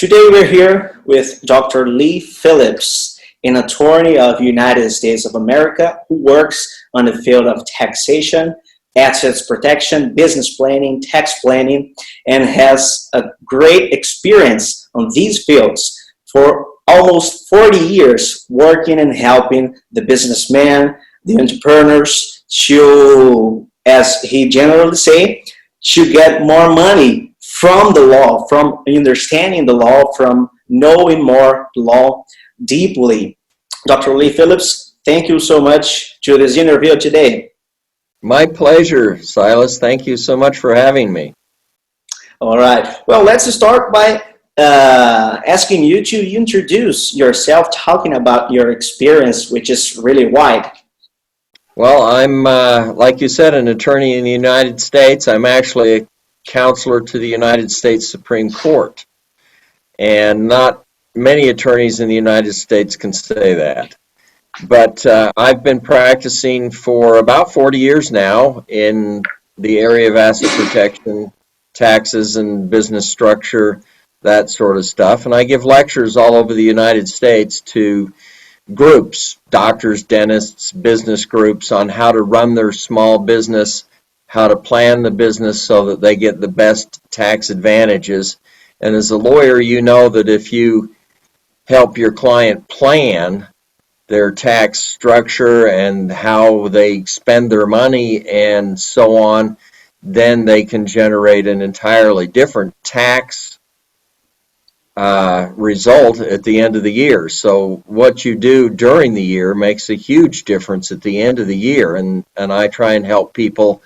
Today we're here with Dr. Lee Phillips, an attorney of the United States of America who works on the field of taxation, assets protection, business planning, tax planning, and has a great experience on these fields for almost 40 years working and helping the businessmen, the entrepreneurs to, as he generally say, to get more money from the law, from understanding the law, from knowing more law deeply. Dr. Lee Phillips, thank you so much to this interview today. My pleasure, Silas. Thank you so much for having me. All right. Well, let's start by asking you to introduce yourself, talking about your experience, which is really wide. Well, I'm, like you said, an attorney in the United States. I'm actually a counselor to the United States Supreme Court. And not many attorneys in the United States can say that. But I've been practicing for about 40 years now in the area of asset protection, taxes and business structure, that sort of stuff. And I give lectures all over the United States to groups, doctors, dentists, business groups, on how to run their small business, how to plan the business so that they get the best tax advantages. And as a lawyer, you know that if you help your client plan their tax structure and how they spend their money and so on, then they can generate an entirely different tax result at the end of the year. So what you do during the year makes a huge difference at the end of the year, and I try and help people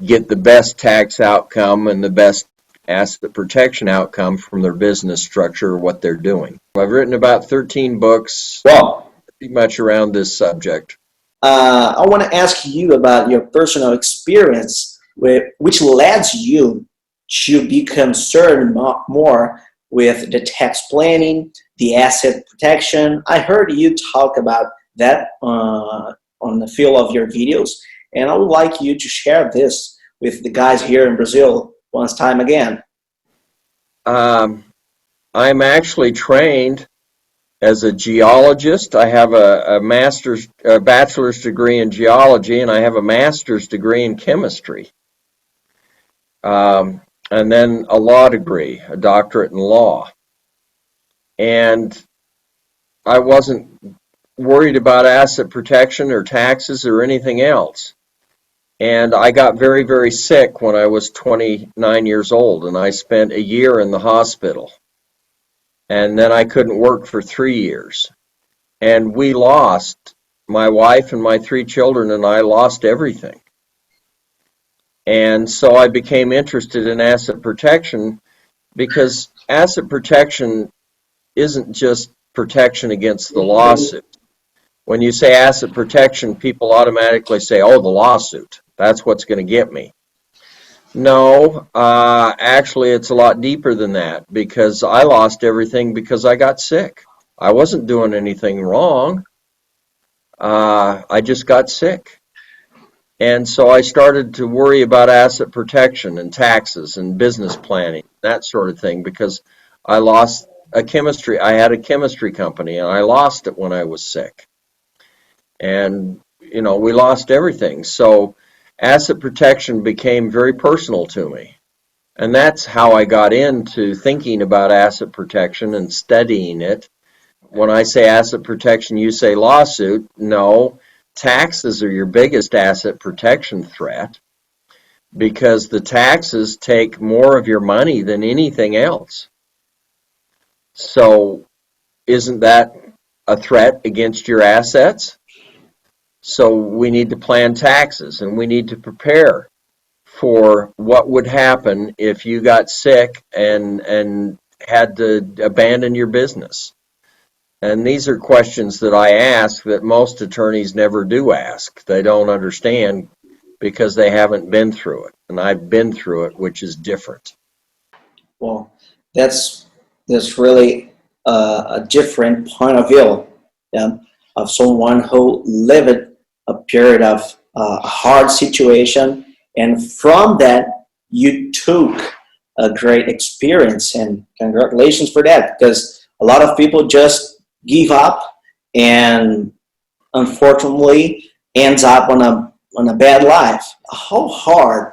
get the best tax outcome and the best asset protection outcome from their business structure or what they're doing. I've written about 13 books. Well, pretty much around this subject. I want to ask you about your personal experience, which led you to be concerned more with the tax planning, the asset protection. I heard you talk about that on the field of your videos, and I would like you to share this with the guys here in Brazil once time again. I'm actually trained as a geologist. I have a bachelor's degree in geology, and I have a master's degree in chemistry. And then a law degree, a doctorate in law. And I wasn't worried about asset protection or taxes or anything else. And I got very, very sick when I was 29 years old, and I spent a year in the hospital. And then I couldn't work for 3 years. And we lost, my wife and my 3 children and I lost everything. And so I became interested in asset protection, because asset protection isn't just protection against the lawsuit. When you say asset protection, people automatically say, oh, the lawsuit, that's what's going to get me. No, actually it's a lot deeper than that, because I lost everything because I got sick. I wasn't doing anything wrong. I just got sick. And so I started to worry about asset protection and taxes and business planning, that sort of thing, because I lost I had a chemistry company, and I lost it when I was sick. And, you know, we lost everything. So asset protection became very personal to me. And that's how I got into thinking about asset protection and studying it. When I say asset protection, you say lawsuit. No, taxes are your biggest asset protection threat, because the taxes take more of your money than anything else. So isn't that a threat against your assets? So we need to plan taxes, and we need to prepare for what would happen if you got sick and had to abandon your business. And these are questions that I ask that most attorneys never do ask. They don't understand because they haven't been through it. And I've been through it, which is different. Well, that's really a different point of view of someone who lived a period of a hard situation, and from that you took a great experience, and congratulations for that, because a lot of people just give up and unfortunately ends up on a bad life. How hard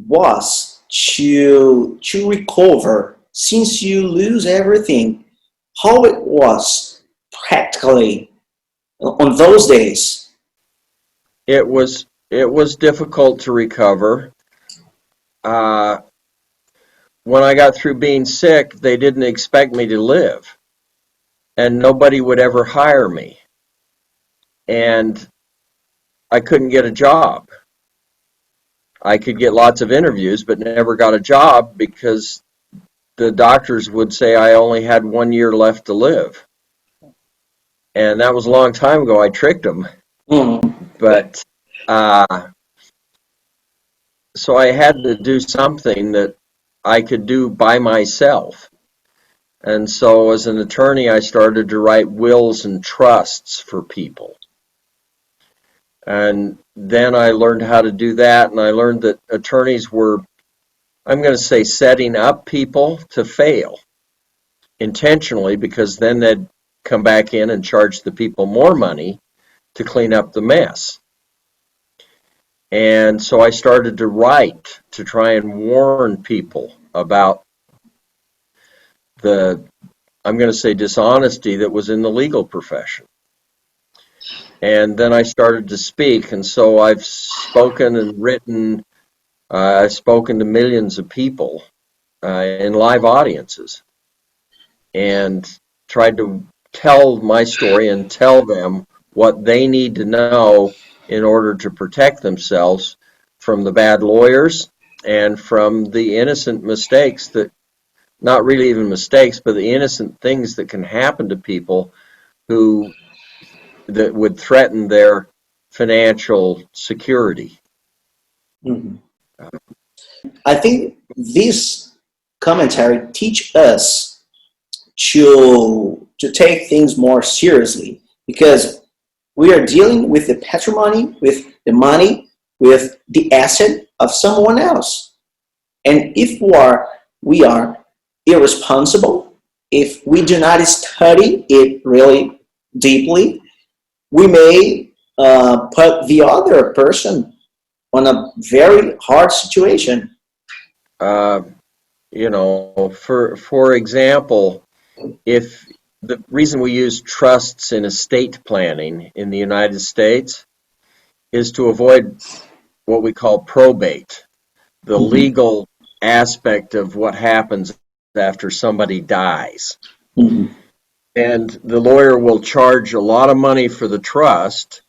was to recover since you lose everything? How it was practically on those days? It was difficult to recover. When I got through being sick, they didn't expect me to live, and nobody would ever hire me. And I couldn't get a job. I could get lots of interviews, but never got a job because the doctors would say I only had 1 year left to live. And that was a long time ago. I tricked them. But so I had to do something that I could do by myself. And so as an attorney, I started to write wills and trusts for people. And then I learned how to do that, and I learned that attorneys were, I'm going to say, setting up people to fail intentionally, because then they'd come back in and charge the people more money to clean up the mess. And so I started to write to try and warn people about the, I'm going to say, dishonesty that was in the legal profession. And then I started to speak, and so I've spoken and written. I've spoken to millions of people in live audiences and tried to tell my story and tell them what they need to know in order to protect themselves from the bad lawyers and from the innocent mistakes that, not really even mistakes, but the innocent things that can happen to people that would threaten their financial security. Mm-hmm. I think this commentary teach us to take things more seriously, because we are dealing with the patrimony, with the money, with the asset of someone else. And if we are irresponsible, if we do not study it really deeply, we may put the other person on a very hard situation. For example, if the reason we use trusts in estate planning in the United States is to avoid what we call probate, the legal aspect of what happens after somebody dies. Mm-hmm. And the lawyer will charge a lot of money for the trust,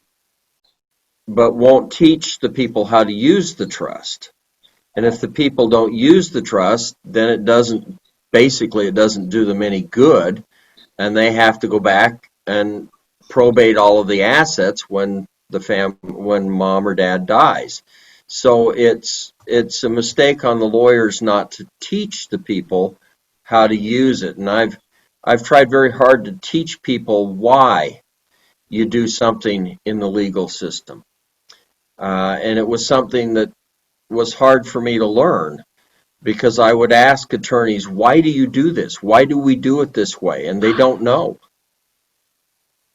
but won't teach the people how to use the trust. And if the people don't use the trust, then it doesn't do them any good, and they have to go back and probate all of the assets when when mom or dad dies. So it's a mistake on the lawyers not to teach the people how to use it. And I've tried very hard to teach people why you do something in the legal system. And it was something that was hard for me to learn, because I would ask attorneys, why do you do this? Why do we do it this way? And they don't know.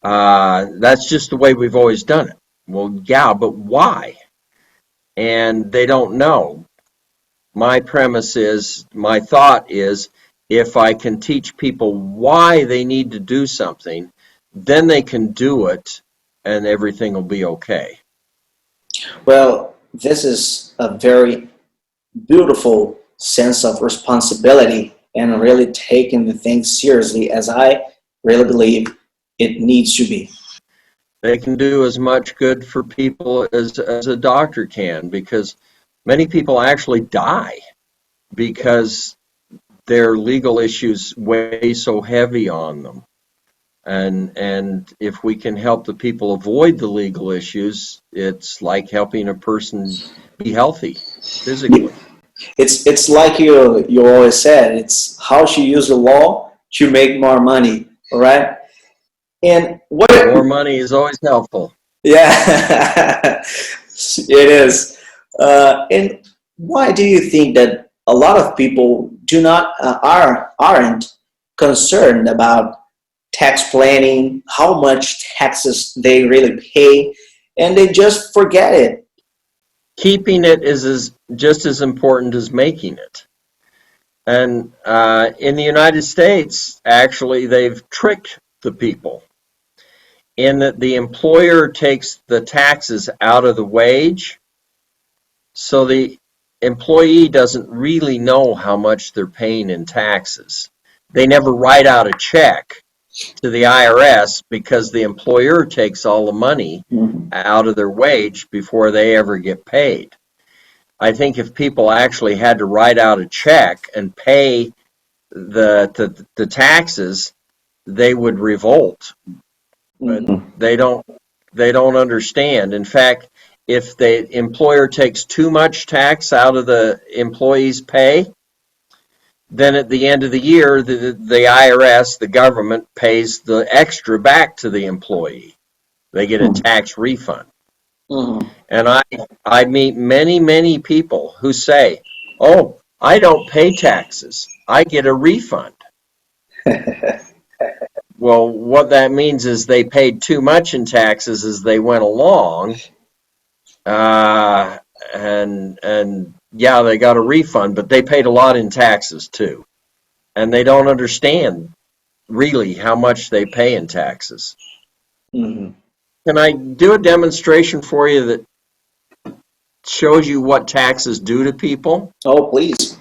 That's just the way we've always done it. Well, yeah, but why? And they don't know. My thought is, if I can teach people why they need to do something, then they can do it and everything will be okay. Well, this is a very beautiful sense of responsibility and really taking the thing seriously, as I really believe it needs to be. They can do as much good for people as a doctor can, because many people actually die because their legal issues weigh so heavy on them. And if we can help the people avoid the legal issues, it's like helping a person be healthy physically. It's like you always said, it's how to use the law to make more money, all right? And more money is always helpful. Yeah, it is. And why do you think that a lot of people do not aren't concerned about tax planning, how much taxes they really pay, and they just forget it. Keeping it is just as important as making it. And in the United States, actually, they've tricked the people in that the employer takes the taxes out of the wage, so the employee doesn't really know how much they're paying in taxes. They never write out a check to the IRS because the employer takes all the money out of their wage before they ever get paid. I think if people actually had to write out a check and pay the taxes, they would revolt. But they don't understand. In fact, if the employer takes too much tax out of the employee's pay, then at the end of the year, the IRS, the government, pays the extra back to the employee. They get a tax refund. And I meet many people who say, "Oh, I don't pay taxes. I get a refund." Well, what that means is they paid too much in taxes as they went along, and yeah, they got a refund, but they paid a lot in taxes too, and they don't understand really how much they pay in taxes. Can I do a demonstration for you that shows you what taxes do to people? Oh, please.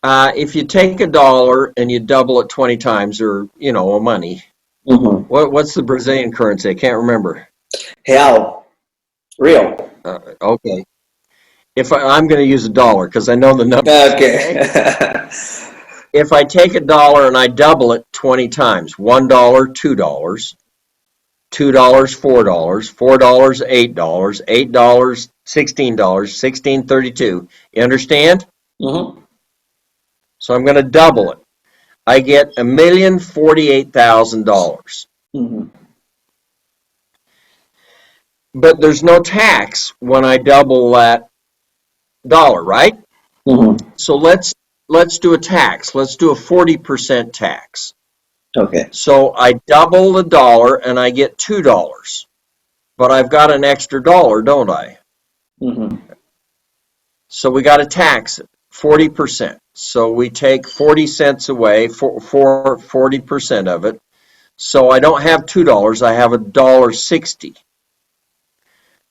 If you take $1 and you double it 20 times, or a money, what's the Brazilian currency? I can't remember. Real. Real. Okay. I'm going to use $1 because I know the number. Okay. If I take $1 and I double it 20 times, $1, $2, $2, $4, $4, $8, $8, $16, $16, $32. You understand? So I'm going to double it. I get $1,048,000. But there's no tax when I double that dollar, right? So let's do a tax. Let's do a 40% tax. Okay. So I double the dollar and I get $2. But I've got an extra dollar, don't I? So we got to tax it, 40%. So we take 40 cents away for 40% of it. So I don't have $2, I have $1.60.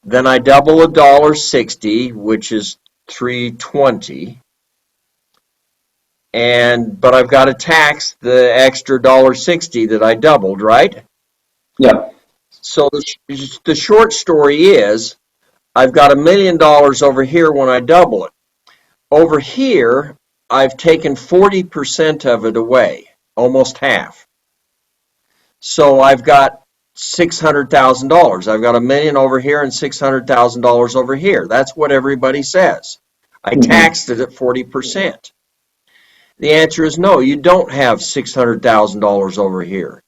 Then I double $1.60, which is $3.20. But I've got to tax the extra $1.60 that I doubled, right? Yeah. So the short story is, I've got $1 million over here when I double it. Over here, I've taken 40% of it away, almost half. So I've got $600,000. I've got $1 million over here and $600,000 over here. That's what everybody says. I taxed it at 40%. The answer is no, you don't have $600,000 over here.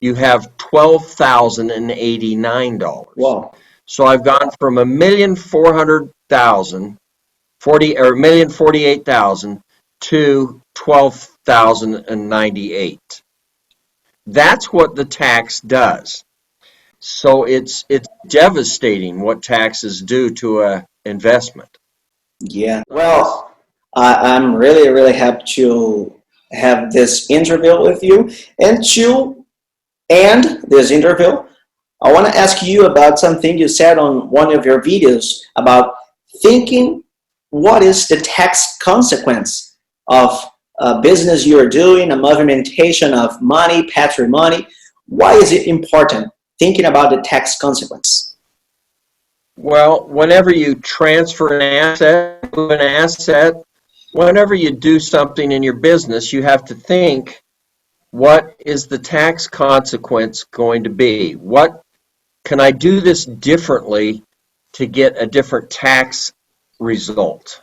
You have $12,089. Wow. So I've gone from $1,048,000 to $12,098. That's what the tax does. So it's devastating what taxes do to an investment. Yeah. Well, I'm really happy to have this interview with you. And to end this interview, I want to ask you about something you said on one of your videos about thinking what is the tax consequence of a business you're doing, a movimentation of money, patrimony. Why is it important thinking about the tax consequence? Well, whenever you transfer an asset, whenever you do something in your business, you have to think, what is the tax consequence going to be? What can I do this differently to get a different tax result?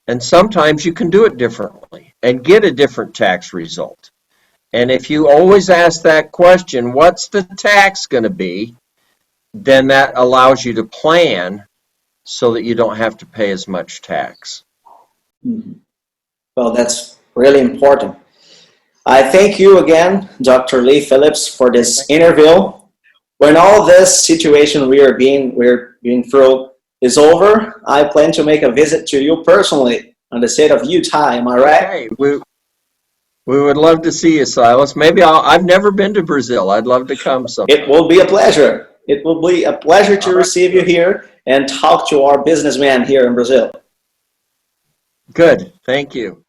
And sometimes you can do it differently and get a different tax result. And if you always ask that question, what's the tax going to be? Then that allows you to plan so that you don't have to pay as much tax. Well, that's really important. I thank you again, Dr. Lee Phillips, for this interview. When all this situation we're being through is over, I plan to make a visit to you personally on the state of Utah. Am I right? Okay, we would love to see you, Silas. Maybe I've never been to Brazil. I'd love to come sometime. It will be a pleasure. It will be a pleasure to receive you here and talk to our businessman here in Brazil. Good. Thank you.